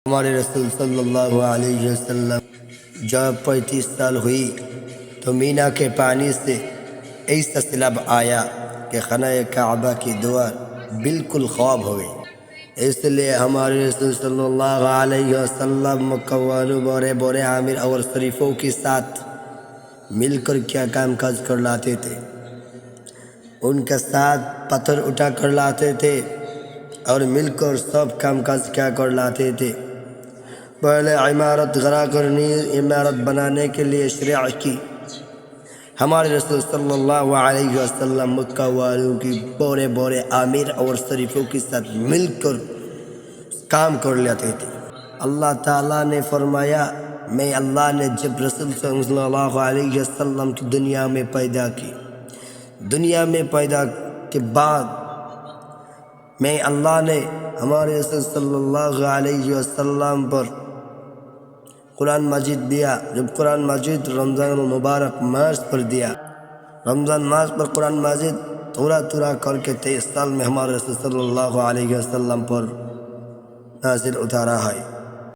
ہمارے رسول صلی اللہ علیہ وسلم جب 35 سال ہوئی تو مینا کے پانی سے ایسا سیلاب آیا کہ خانہ کعبہ کی دیوار بالکل خواب ہو گئی۔ اس لیے ہمارے رسول صلی اللہ علیہ وسلم مکہ والوں بورے بورے عامر اور شریفوں کے ساتھ مل کر کیا کام کاج کر لاتے تھے۔ ان کے ساتھ پتھر اٹھا کر لاتے تھے اور مل کر سب کام کاج کیا کر لاتے تھے۔ پہلے عمارت غرا کرنی عمارت بنانے کے لیے شروع کی۔ ہمارے رسول صلی اللہ علیہ وسلم مکہ والوں کی بورے بورے عامر اور شریفوں کے ساتھ مل کر کام کر لیتے تھے۔ اللہ تعالیٰ نے فرمایا، میں اللہ نے جب رسول صلی اللہ علیہ وسلم کی دنیا میں پیدا کی، دنیا میں پیدا کے بعد میں اللہ نے ہمارے رسول صلی اللہ علیہ وسلم پر قرآن مجید دیا۔ جب قرآن مجید رمضان المبارک ماس پر دیا، رمضان ماس پر قرآن مجید تھوڑا تھوڑا کر کے 23 سال میں ہمارے رسول صلی اللہ علیہ وسلم پر نازل اتارا ہے۔